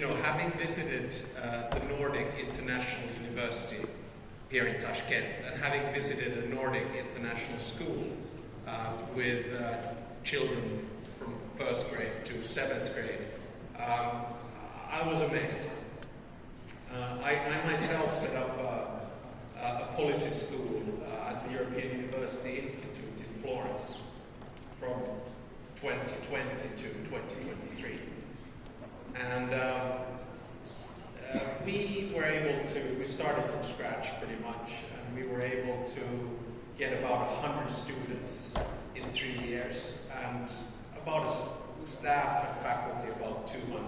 having visited the Nordic International University here in Tashkent and having visited a Nordic international school with children from first grade to seventh grade, I was amazed. I myself set up a policy school at the European University Institute in Florence from 2020 to 2023. And we started from scratch pretty much, and we were able to get about 100 students in 3 years, and about a staff and faculty about 200.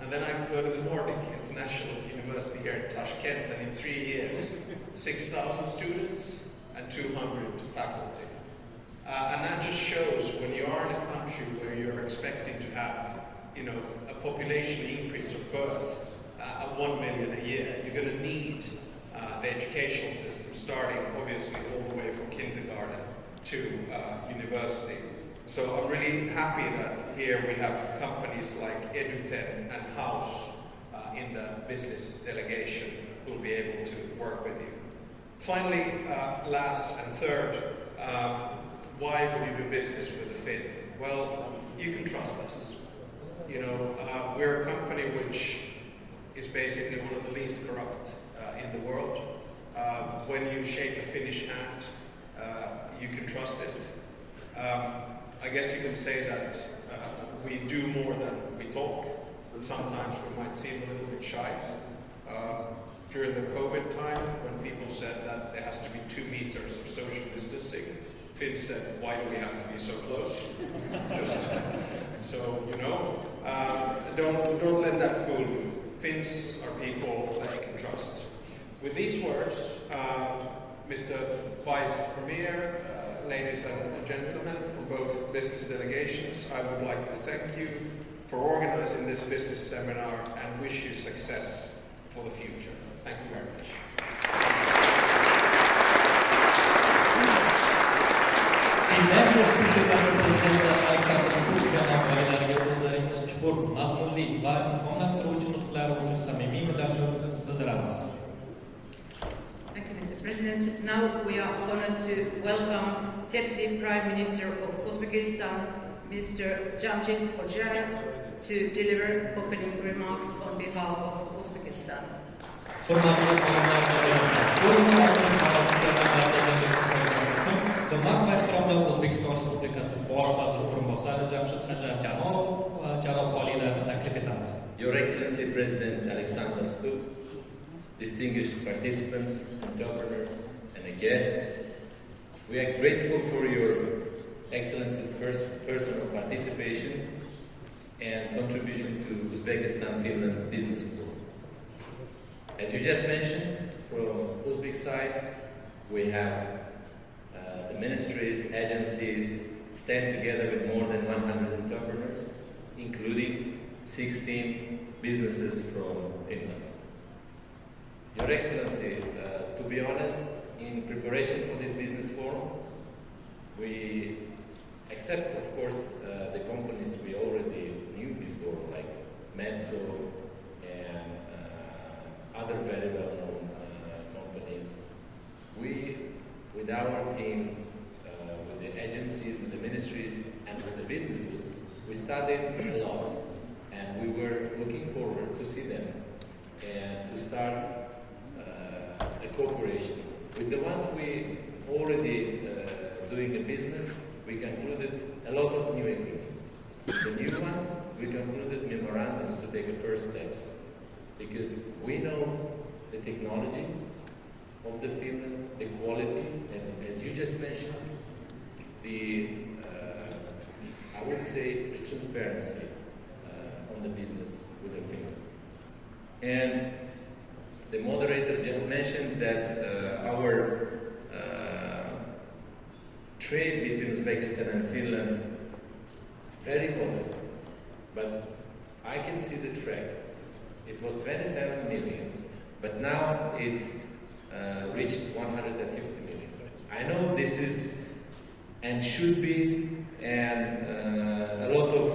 And then I go to the Nordic International University here in Tashkent, and in 3 years, 6,000 students and 200 faculty. And that just shows when you are in a country where you're expecting to have, a population increase of birth at 1 million a year, you're going to need the educational system starting obviously all the way from kindergarten to university. So I'm really happy that here we have companies like Eduten and House in the business delegation who will be able to work with you. Finally, last and third, why would you do business with a Finn? Well, you can trust us. We're a company which is basically one of the least corrupt in the world. When you shake a Finnish hand, you can trust it. I guess you can say that we do more than we talk. Sometimes we might seem a little bit shy. During the COVID time, when people said that there has to be 2 meters of social distancing, Finn said, why do we have to be so close? Just so don't let that fool you. Finns are people that you can trust. With these words, Mr. Vice Premier, ladies and gentlemen from both business delegations, I would like to thank you for organizing this business seminar and wish you success for the future. Thank you very much. Finlandiya Respublikasi Prezidenti Alександр Стубб janoblariga o'zlaringiz chuqur, mazmunli va ilhomlantiruvchi nutqlari uchun samimiy minnatdorchiligimizni bildiramiz. Thank you, Mr. President. Now we are honored to welcome Deputy Prime Minister of Uzbekistan, Mr. Jamshid Hojayev, to deliver opening remarks on behalf of Uzbekistan. Hurmatli hurmat va ehtiromli O'zbekiston Respublikasi Bosh vaziri o'rinbosari Jamshid Hojayev janob oliylarni taklif etamiz. Your Excellency President Alexander Stubb, distinguished participants, entrepreneurs, and guests, we are grateful for your Excellency's personal participation and contribution to Uzbekistan-Finland Business Forum. As you just mentioned, from Uzbek side, we have the ministries, agencies stand together with more than 100 entrepreneurs, including 16 businesses from Finland. Your Excellency, to be honest, in preparation for this business forum, we accept, of course, the companies we already knew before, like Mezzo and other very well-known companies. We, with our team, with the agencies, with the ministries, and with the businesses, we studied a lot, and we were looking forward to see them and to start a cooperation. With the ones we already doing a business, we concluded a lot of new agreements. The new ones, we concluded memorandums to take the first steps, because we know the technology of the Finland, the quality, and as you just mentioned, the I would say transparency on the business with the Finland. And the moderator just mentioned that our trade between Uzbekistan and Finland very modest, but I can see the trend. It was 27 million, but now it reached 150 million. I know this is and should be, and a lot of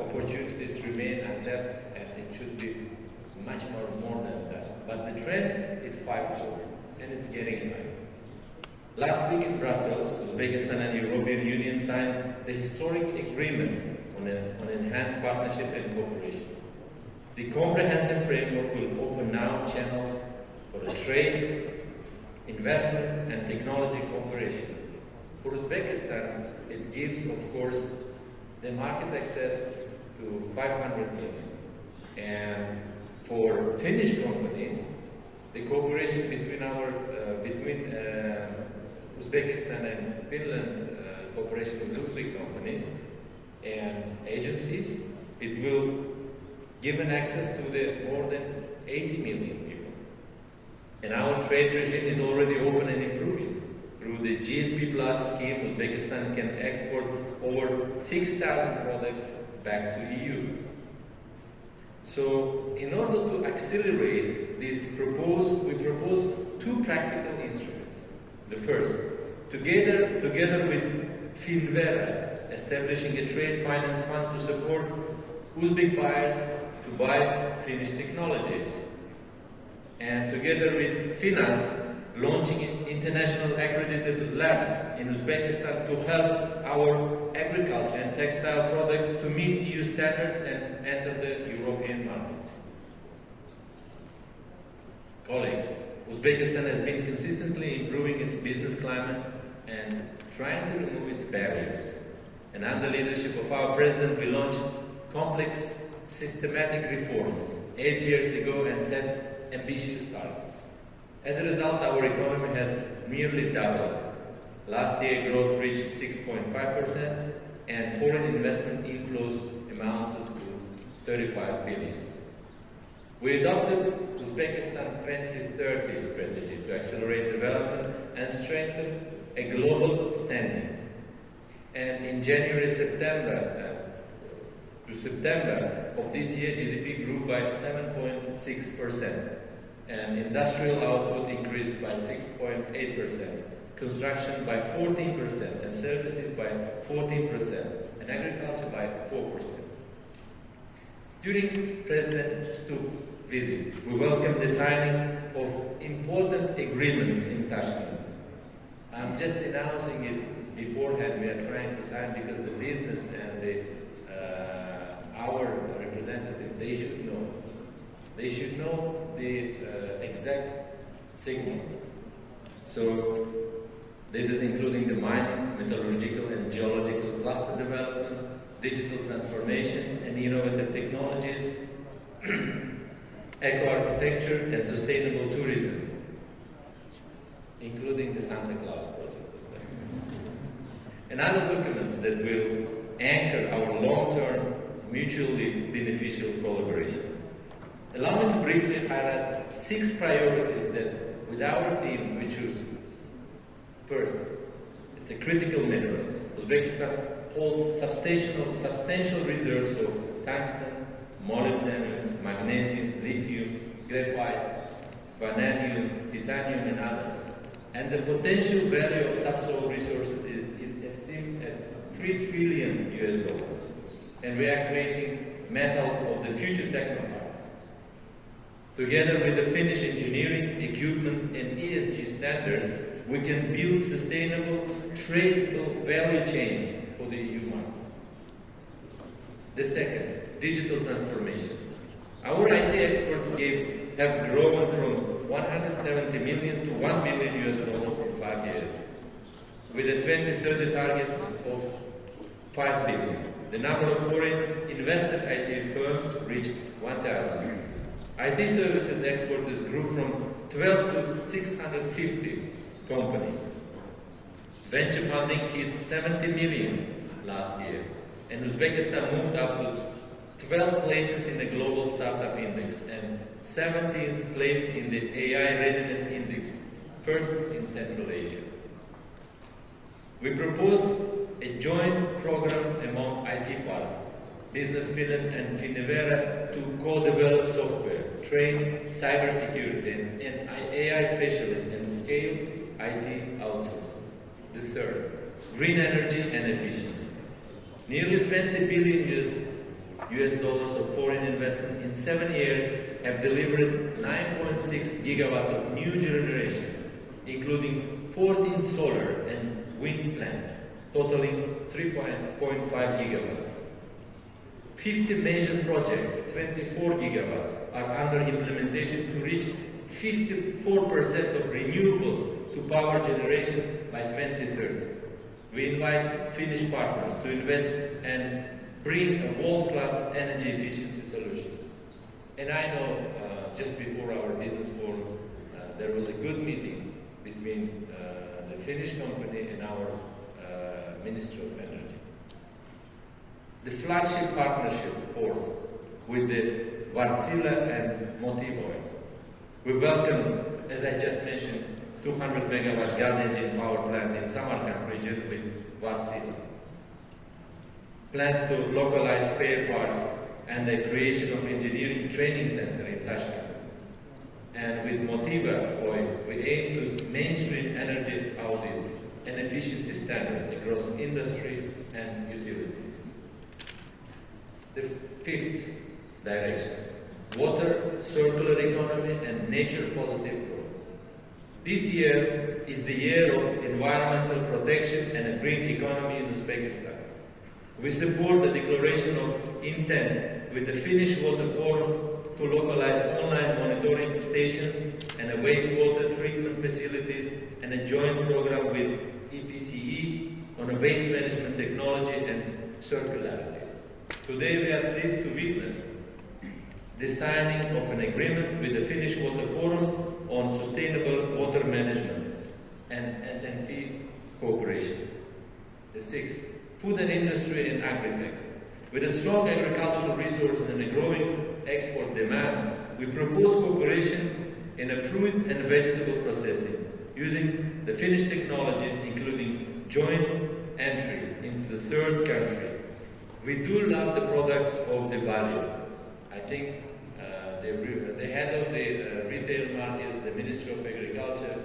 opportunities remain untapped and much more than that. But the trend is fivefold, and it's getting higher. Last week in Brussels, Uzbekistan and European Union signed the historic agreement on enhanced partnership and cooperation. The comprehensive framework will open now channels for trade, investment and technology cooperation. For Uzbekistan, it gives, of course, the market access to 500 million. And for Finnish companies, the cooperation between Uzbekistan and Finland, cooperation with Uzbek companies and agencies, it will give an access to the more than 80 million people. And our trade regime is already open and improving. Through the GSP Plus scheme, Uzbekistan can export over 6,000 products back to EU. So, in order to accelerate this, we propose two practical instruments. The first, together with Finvera, establishing a trade finance fund to support Uzbek buyers to buy Finnish technologies. And together with Finas, launching international accredited labs in Uzbekistan to help our agriculture and textile products to meet EU standards and enter the European markets. Colleagues, Uzbekistan has been consistently improving its business climate and trying to remove its barriers. And under the leadership of our President, we launched complex, systematic reforms 8 years ago and set ambitious targets. As a result, our economy has nearly doubled. Last year, growth reached 6.5%, and foreign investment inflows amounted to 35 billion. We adopted Uzbekistan 2030 strategy to accelerate development and strengthen a global standing. And in September of this year, GDP grew by 7.6%, and industrial output increased by 6.8%, construction by 14%, and services by 14%, and agriculture by 4%. During President Stubb's visit, we welcomed the signing of important agreements in Tashkent. I'm just announcing it beforehand. We are trying to sign because the business and our representative, they should know. They should know the exact signal. So this is including the mining, metallurgical and geological cluster development, digital transformation and innovative technologies, eco-architecture and sustainable tourism, including the Santa Claus project as well. And other documents that will anchor our long-term, mutually beneficial collaboration. Allow me to briefly highlight 6 priorities that, with our team, we choose. First, it's a critical minerals. Uzbekistan holds substantial reserves of tungsten, molybdenum, magnesium, lithium, graphite, vanadium, titanium, and others. And the potential value of subsoil resources is estimated at $3 trillion. And we are creating metals of the future technoparks. Together with the Finnish engineering, equipment, and ESG standards, we can build sustainable, traceable value chains for the EU market. The second, digital transformation. Our IT exports have grown from 170 million to $1 billion in 5 years, with a 2030 target of 5 billion. The number of foreign invested IT firms reached 1,000. IT services exporters grew from 12 to 650 companies. Venture funding hit 70 million last year, and Uzbekistan moved up to 12 places in the global startup index and 17th place in the AI readiness index, first in Central Asia. We propose a joint program among IT partners, Business Finland and Finvera, to co-develop software, train cybersecurity and AI specialists, and scale IT outsourcing. The third, green energy and efficiency. Nearly 20 billion US dollars of foreign investment in 7 years have delivered 9.6 gigawatts of new generation, including 14 solar and wind plants, totaling 3.5 gigawatts. 50 major projects, 24 gigawatts, are under implementation to reach 54% of renewables to power generation by 2030. We invite Finnish partners to invest and bring a world-class energy efficiency solutions. And I know just before our business forum, there was a good meeting between the Finnish company and our Ministry of Energy. The flagship partnership force with the Wärtsilä and Motivo. We welcome, as I just mentioned, 200 megawatt gas engine power plant in Samarkand region with Wärtsilä. Plans to localize spare parts and the creation of engineering training center in Tashkent. And with Motiva Oil, we aim to mainstream energy audits and efficiency standards across industry and utilities. The fifth direction, water, circular economy, and nature-positive growth. This year is the year of environmental protection and a green economy in Uzbekistan. We support the declaration of intent with the Finnish Water Forum to localize online monitoring stations and wastewater treatment facilities, and a joint program with EPCE on a waste management technology and circularity. Today we are pleased to witness the signing of an agreement with the Finnish Water Forum on sustainable water management and S&T cooperation. The sixth, food and industry and agri-tech. With a strong agricultural resources and a growing export demand, we propose cooperation in a fruit and vegetable processing using the Finnish technologies, including joint entry into the third country. We do love the products of the value. I think the head of the retail markets, the Ministry of Agriculture,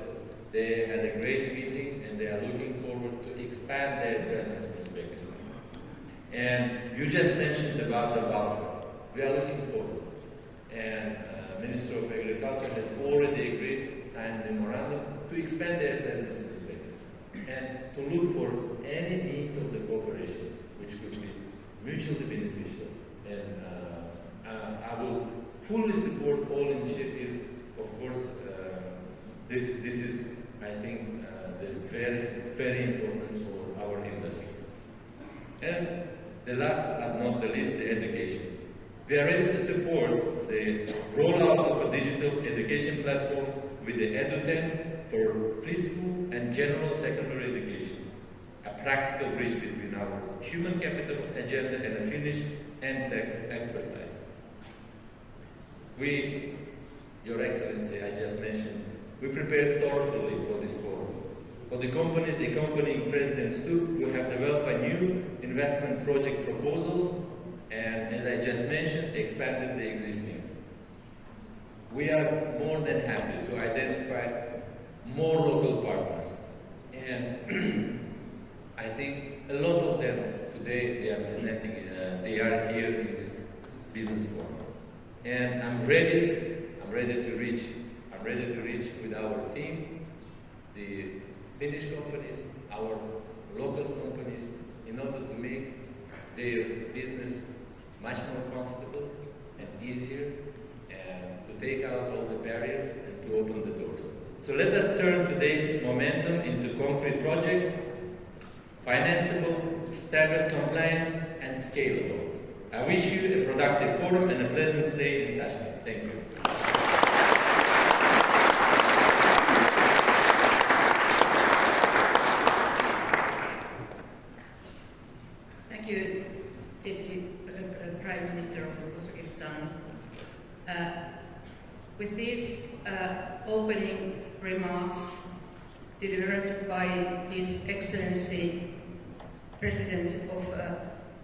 they had a great meeting and they are looking forward to expand their presence in Uzbekistan. And you just mentioned about the value. We are looking forward. And Ministry of Agriculture has already agreed, signed a memorandum to expand their presence in Uzbekistan and to look for any means of the cooperation which could be mutually beneficial. And I will fully support all initiatives. Of course, this is, I think, very, very important for our industry. And the last but not the least, the education. We are ready to support the rollout of a digital education platform with the EduTen for preschool and general secondary education, a practical bridge between our human capital agenda and the Finnish and tech expertise. We, Your Excellency, I just mentioned, we prepared thoroughly for this forum. For the companies accompanying President Stubb, we have developed a new investment project proposals and, as I just mentioned, expanded the existing. We are more than happy to identify more local partners, and I think a lot of them today they are presenting. They are here in this business forum, and I'm ready to reach with our team, the Finnish companies, our local companies, in order to make their business much more comfortable and easier, and to take out all the barriers and to open the doors. So let us turn today's momentum into concrete projects, financeable, standard compliant, and scalable. I wish you a productive forum and a pleasant stay in Tashkent. Thank you. Thank you, Deputy Prime Minister of Uzbekistan. With these opening remarks delivered by His Excellency President of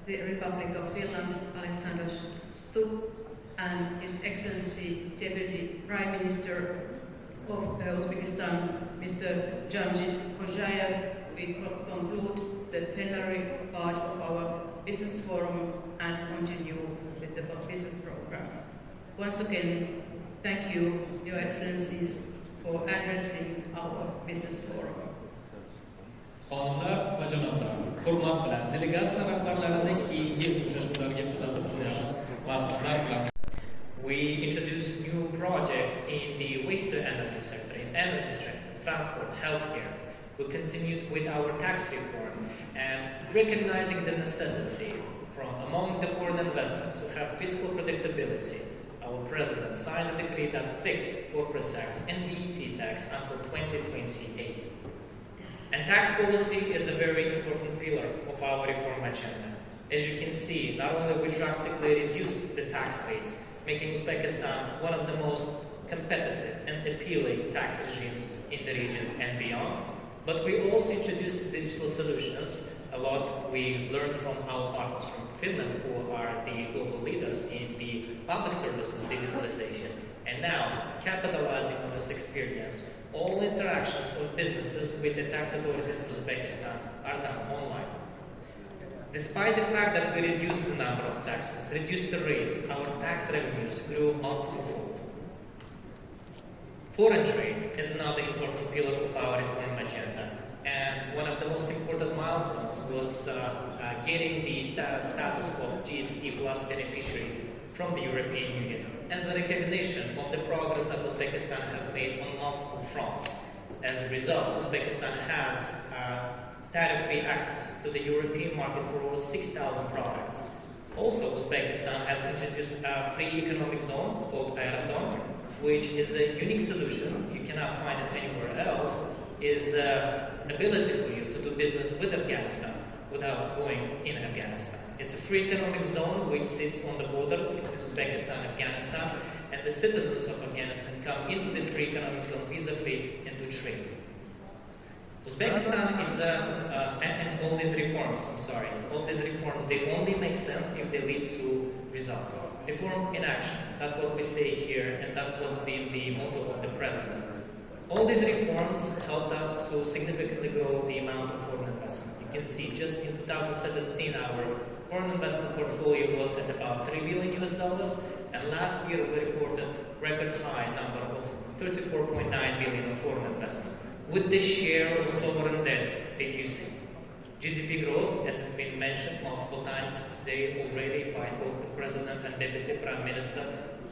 the Republic of Finland, Alexander Stubb, and His Excellency Deputy Prime Minister of Uzbekistan, Mr. Jamshid Hojayev, we conclude the plenary part of our business forum and continue the business program. Once again, thank you, Your Excellencies, for addressing our business forum. Xonimlar va janoblar, hurmat bilan delegatsiya rahbarlarini keyingi uchrashuvlarga kuzatib qo'yamiz va sizlar bilan. We introduce new projects in the waste-to-energy sector, in energy sector, transport, healthcare. We continued with our tax reform and recognizing the necessity from among the foreign investors to have fiscal predictability. Our president signed a decree that fixed corporate tax and VAT tax until 2028. And tax policy is a very important pillar of our reform agenda. As you can see, not only we drastically reduced the tax rates, making Uzbekistan one of the most competitive and appealing tax regimes in the region and beyond, but we also introduced digital solutions. A lot we learned from our partners from Finland, who are the global leaders in the public services digitalization. And now, capitalizing on this experience, all interactions of businesses with the tax authorities of Uzbekistan are done online. Despite the fact that we reduced the number of taxes, reduced the rates, our tax revenues grew multiple-fold. Foreign trade is another important pillar of our reform agenda. And one of the most important milestones was getting the status of GSP Plus beneficiary from the European Union as a recognition of the progress that Uzbekistan has made on multiple fronts. As a result, Uzbekistan has tariff-free access to the European market for over 6,000 products. Also, Uzbekistan has introduced a free economic zone called Aerodom, which is a unique solution. You cannot find it anywhere else. Is ability for you to do business with Afghanistan without going in Afghanistan. It's a free economic zone which sits on the border between Uzbekistan and Afghanistan, and the citizens of Afghanistan come into this free economic zone visa-free and do trade. Uzbekistan is, and all these reforms, they only make sense if they lead to results. Reform in action, that's what we say here, and that's what's been the motto of the president. All these reforms helped us to significantly grow the amount of foreign investment. You can see just in 2017 our foreign investment portfolio was at about $3 billion, and last year we reported record high number of 34.9 billion of foreign investment, with the share of sovereign debt reducing. GDP growth, as has been mentioned multiple times today already by both the President and Deputy Prime Minister,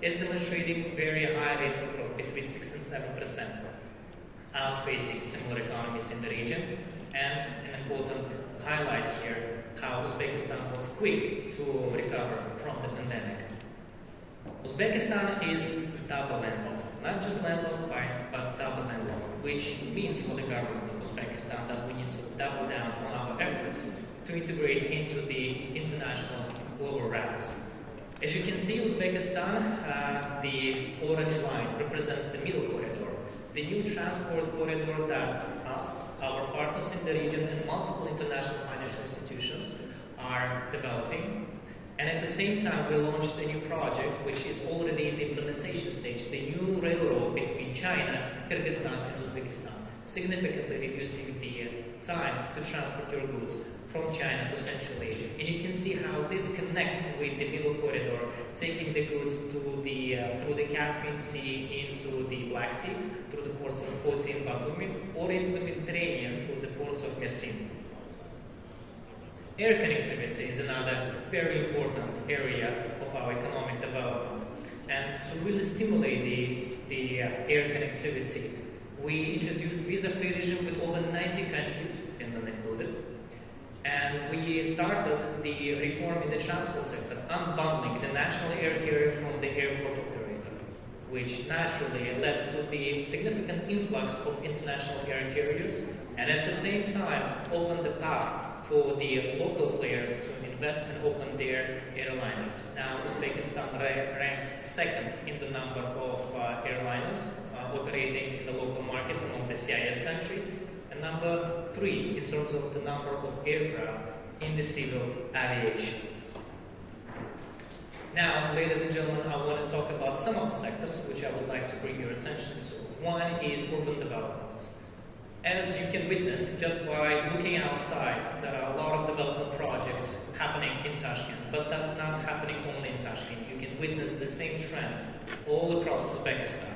is demonstrating very high rates of growth between 6 and 7%, outpacing similar economies in the region. And an important highlight here, how Uzbekistan was quick to recover from the pandemic. Uzbekistan is double landlocked, not just landlocked, but double landlocked, which means for the government of Uzbekistan that we need to double down on our efforts to integrate into the international global routes. As you can see, Uzbekistan, the orange line represents the middle corridor, the new transport corridor that us, our partners in the region, and multiple international financial institutions are developing. And at the same time, we launched a new project, which is already in the implementation stage, the new railroad between China, Kyrgyzstan, and Uzbekistan, significantly reducing the time to transport your goods from China to Central Asia. And you can see how this connects with the middle corridor, taking the goods to through the Caspian Sea into the Black Sea, through the ports of Poti and Batumi, or into the Mediterranean through the ports of Mersin. Air connectivity is another very important area of our economic development. And to really stimulate the air connectivity, we introduced visa-free regime with over 90 countries, Finland included. And we started the reform in the transport sector, unbundling the national air carrier from the airport operator, which naturally led to the significant influx of international air carriers, and at the same time opened the path for the local players to invest and open their airliners. Now, Uzbekistan ranks second in the number of airliners operating in the local market among the CIS countries, and number 3 in terms of the number of aircraft in the civil aviation. Now, ladies and gentlemen, I want to talk about some of the sectors which I would like to bring your attention to. One is urban development. As you can witness just by looking outside, there are a lot of development projects happening in Tashkent, but that's not happening only in Tashkent. You can witness the same trend all across Uzbekistan.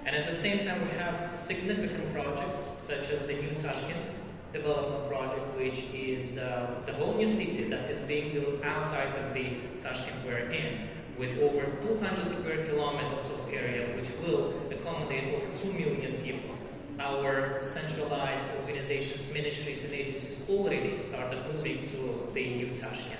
And at the same time, we have significant projects such as the new Tashkent development project, which is the whole new city that is being built outside of the Tashkent we're in, with over 200 square kilometers of area, which will accommodate over 2 million people. Our centralized organizations, ministries and agencies already started moving to the new Tashkent.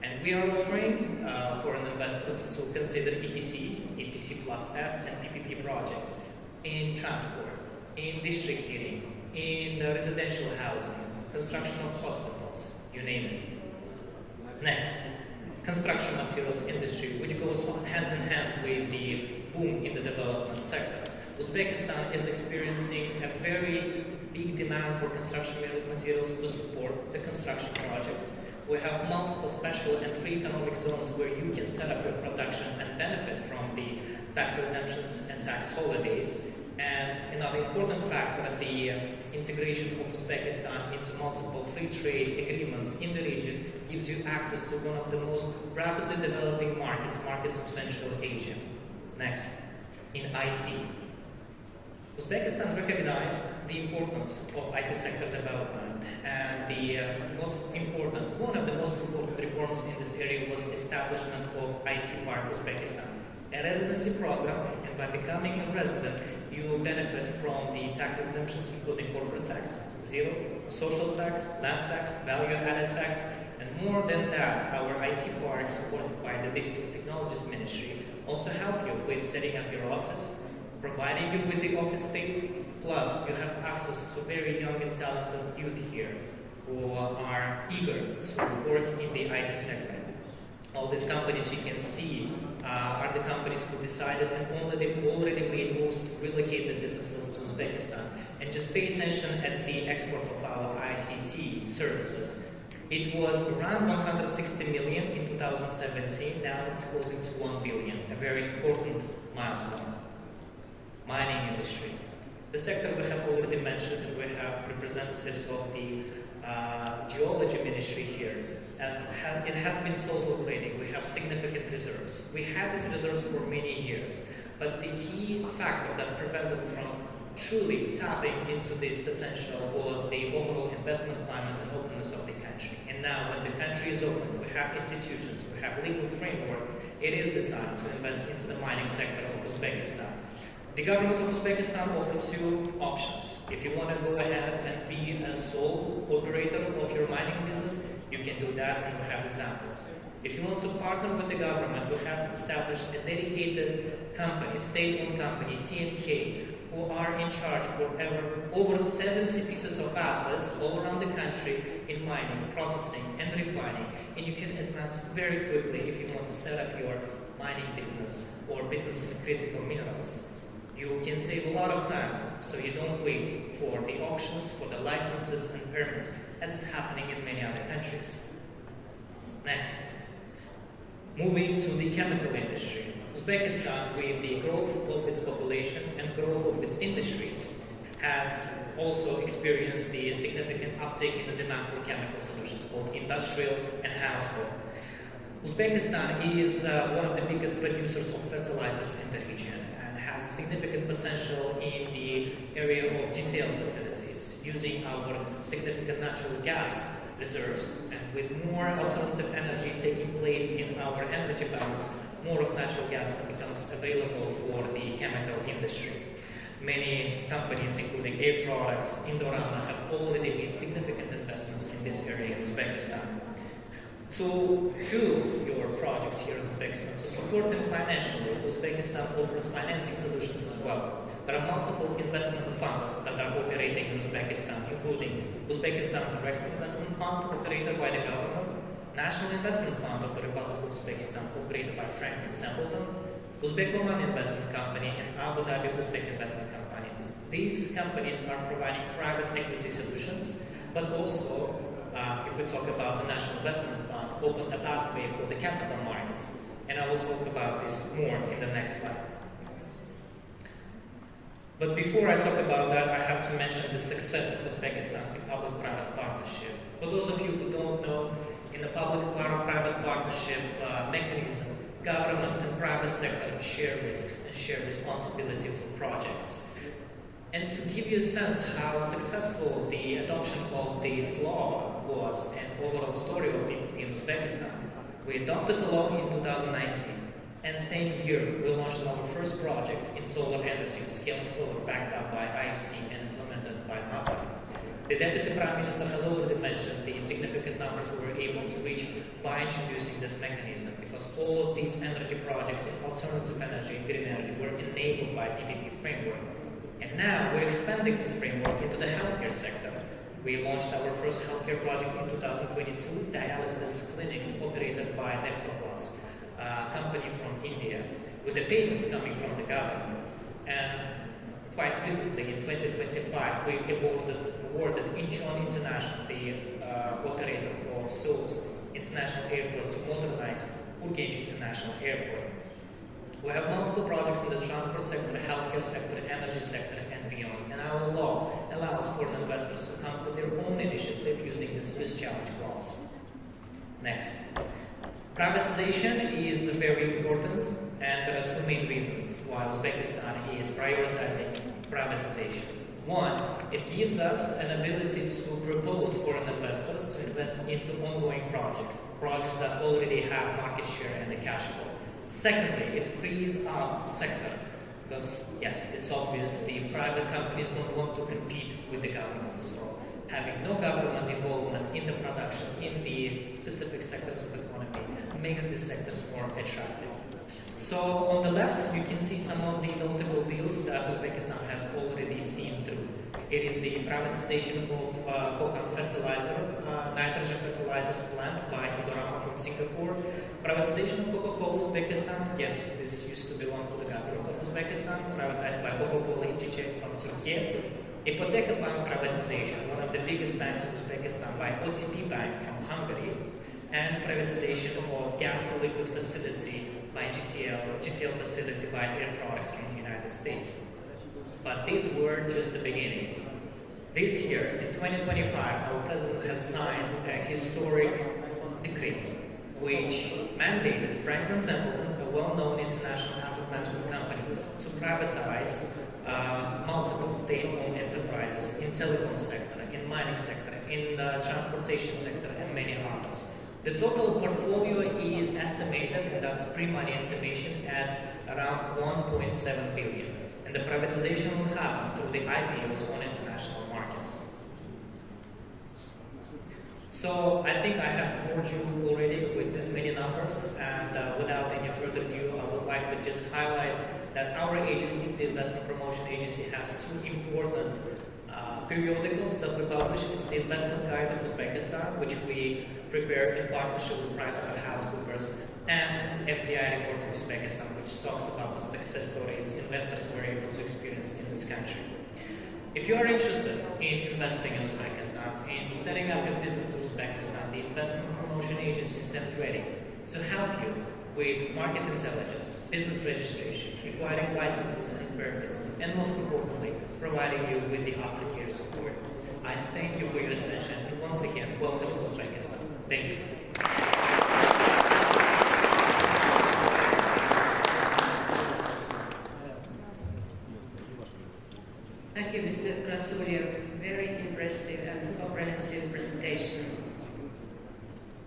And we are offering foreign investors to consider EPC, EPC plus F and PPP projects in transport, in district heating, in residential housing, construction of hospitals, you name it. Next, construction materials industry, which goes hand in hand with the boom in the development sector. Uzbekistan is experiencing a very big demand for construction materials to support the construction projects. We have multiple special and free economic zones where you can set up your production and benefit from the tax exemptions and tax holidays. And another important factor, the integration of Uzbekistan into multiple free trade agreements in the region gives you access to one of the most rapidly developing markets of Central Asia. Next, in IT. Uzbekistan recognized the importance of IT sector development, and one of the most important reforms in this area was establishment of IT Park Uzbekistan, a residency program, and by becoming a resident, you benefit from the tax exemptions including corporate tax, zero, social tax, land tax, value-added tax, and more than that, our IT Park, supported by the Digital Technologies Ministry, also help you with setting up your office, providing you with the office space, plus you have access to very young and talented youth here who are eager to work in the IT sector. All these companies you can see are the companies who decided and already made moves to relocate the businesses to Uzbekistan. And just pay attention at the export of our ICT services. It was around 160 million in 2017, now it's closing to 1 billion, a very important milestone. Mining industry. The sector we have already mentioned, and we have representatives of the geology ministry here. As it has been told already, we have significant reserves. We had these reserves for many years, but the key factor that prevented from truly tapping into this potential was the overall investment climate and openness of the country. And now when the country is open, we have institutions, we have legal framework, it is the time to invest into the mining sector of Uzbekistan. The government of Uzbekistan offers you options. If you want to go ahead and be a sole operator of your mining business, you can do that, and we have examples. If you want to partner with the government, we have established a dedicated company, state-owned company, TNK, who are in charge for over 70 pieces of assets all around the country in mining, processing, and refining. And you can advance very quickly if you want to set up your mining business or business in critical minerals. You can save a lot of time, so you don't wait for the auctions, for the licenses and permits, as is happening in many other countries. Next, moving to the chemical industry. Uzbekistan, with the growth of its population and growth of its industries, has also experienced the significant uptake in the demand for chemical solutions, both industrial and household. Uzbekistan is one of the biggest producers of fertilizers in the region, has significant potential in the area of GTL facilities, using our significant natural gas reserves, and with more alternative energy taking place in our energy balance, more of natural gas becomes available for the chemical industry. Many companies, including Air Products, Indorama, have already made significant investments in this area in Uzbekistan. To fuel your projects here in Uzbekistan, to support them financially, Uzbekistan offers financing solutions as well. There are multiple investment funds that are operating in Uzbekistan, including Uzbekistan Direct Investment Fund, operated by the government, National Investment Fund of the Republic of Uzbekistan, operated by Franklin Templeton, Uzbek-Oman Investment Company, and Abu Dhabi Uzbek Investment Company. These companies are providing private equity solutions, but also, if we talk about the National Investment Fund, open a pathway for the capital markets. And I will talk about this more in the next slide. But before I talk about that, I have to mention the success of Uzbekistan in public-private partnership. For those of you who don't know, in the public-private partnership mechanism, government and private sector share risks and share responsibility for projects. And to give you a sense how successful the adoption of this law was and overall story of PPP in Uzbekistan, we adopted the law in 2019. And same year, we launched our first project in solar energy, scaling solar backed up by IFC and implemented by Mazda. The Deputy Prime Minister has already mentioned the significant numbers we were able to reach by introducing this mechanism, because all of these energy projects in alternative energy and green energy were enabled by PPP framework. And now we're expanding this framework into the healthcare sector. We launched our first healthcare project in 2022, dialysis clinics operated by Nefroplus, a company from India, with the payments coming from the government. And quite recently, in 2025, we awarded Incheon International, the operator of Seoul's international airport, to modernize Urgench International Airport. We have multiple projects in the transport sector, healthcare sector, energy sector, and beyond. And our law allows foreign investors to come with their own initiative using the Swiss challenge clause. Next. Privatization is very important, and there are two main reasons why Uzbekistan is prioritizing privatization. One, it gives us an ability to propose foreign investors to invest into ongoing projects that already have market share and the cash flow. Secondly, it frees up the sector, because yes, it's obvious the private companies don't want to compete with the government, so having no government involvement in the production in the specific sectors of economy makes these sectors more attractive. So on the left, you can see some of the notable deals that Uzbekistan has already seen through. It is the privatization of Kokand fertilizer, nitrogen fertilizers plant by Indorama from Singapore. Privatization of Coca-Cola Uzbekistan. Yes, this used to belong to the government of Uzbekistan, privatized by Coca-Cola Injicek from Turkey. Ipoteka Bank privatization, one of the biggest banks in Uzbekistan, by OTP Bank from Hungary, and privatization of gas-to-liquid facility by GTL facility by Air Products from the United States. But these were just the beginning. This year, in 2025, our President has signed a historic decree which mandated Franklin Templeton, a well-known international asset management company, to privatize multiple state-owned enterprises in telecom sector, in mining sector, in the transportation sector, and many others. The total portfolio is estimated, and that's pre-money estimation, at around 1.7 billion. And the privatization will happen through the IPOs on international markets. So I think I have bored you already with this many numbers, and without any further ado, I would like to just highlight that our agency, the Investment Promotion Agency, has two important periodicals that we publish. It's the Investment Guide of Uzbekistan, which we prepare in partnership with PricewaterhouseCoopers, and FDI Report of Uzbekistan, which talks about the success stories investors were able to experience in this country. If you are interested in investing in Uzbekistan, in setting up your business in Uzbekistan, the Investment Promotion Agency stands ready to help you with market intelligence, business registration, acquiring licenses and permits, and most importantly, providing you with the aftercare support. I thank you for your attention, and once again, welcome to Uzbekistan. Thank you. Thank you, Mr. Rasuliev. Very impressive and comprehensive presentation.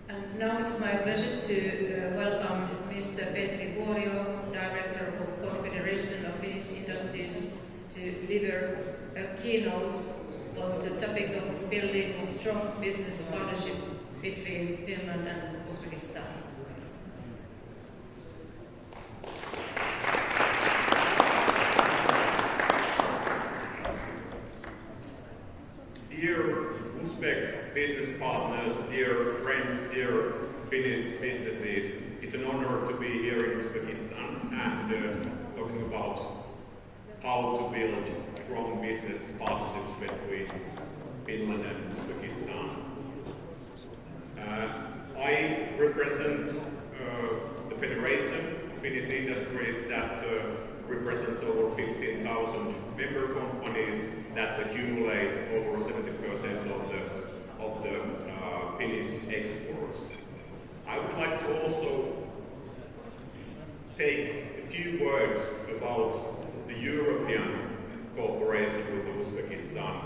And now it's my pleasure to welcome Mr. Petri Vuorio, Director of Confederation of Finnish Industries, to deliver a keynote on the topic of building a strong business partnership between Finland and Uzbekistan. Dear Uzbek business partners, dear friends, dear Finnish businesses, it's an honor to be here in Uzbekistan and talking about how to build strong business partnerships between Finland and Uzbekistan. I represent the Federation of Finnish industries that represents over 15,000 member companies that accumulate over 70% of the Finnish exports. I would like to also take a few words about the European cooperation with Uzbekistan,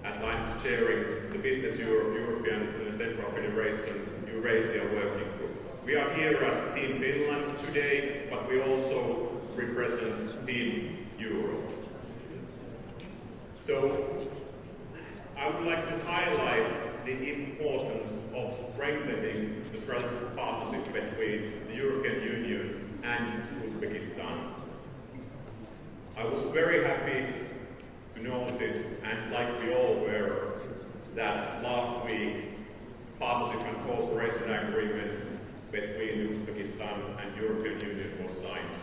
as I'm chairing the Business European Central Federation Eurasia Working Group. We are here as Team Finland today, but we also represent Team Europe. So I would like to highlight the importance of strengthening the strategic partnership between the European Union and Uzbekistan. I was very happy to notice, and like we all were, that last week partnership and cooperation agreement between Uzbekistan and European Union was signed.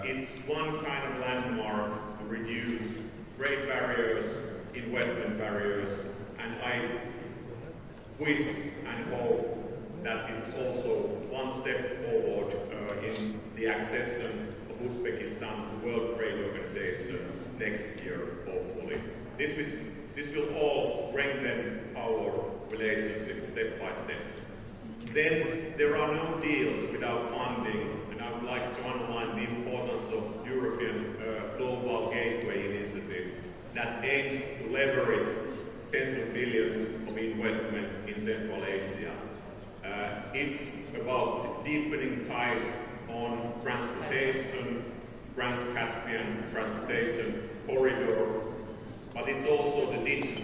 It's one kind of landmark to reduce trade barriers, investment barriers, and I wish and hope that it's also one step forward in the accession of Uzbekistan to the World Trade Organization next year, hopefully. This will all strengthen our relationship step by step. Then there are no deals without funding, and I would like to underline the importance of European Global Gateway Initiative that aims to leverage tens of billions of investment in Central Asia. It's about deepening ties on transportation, Trans-Caspian transportation corridor, but it's also the digital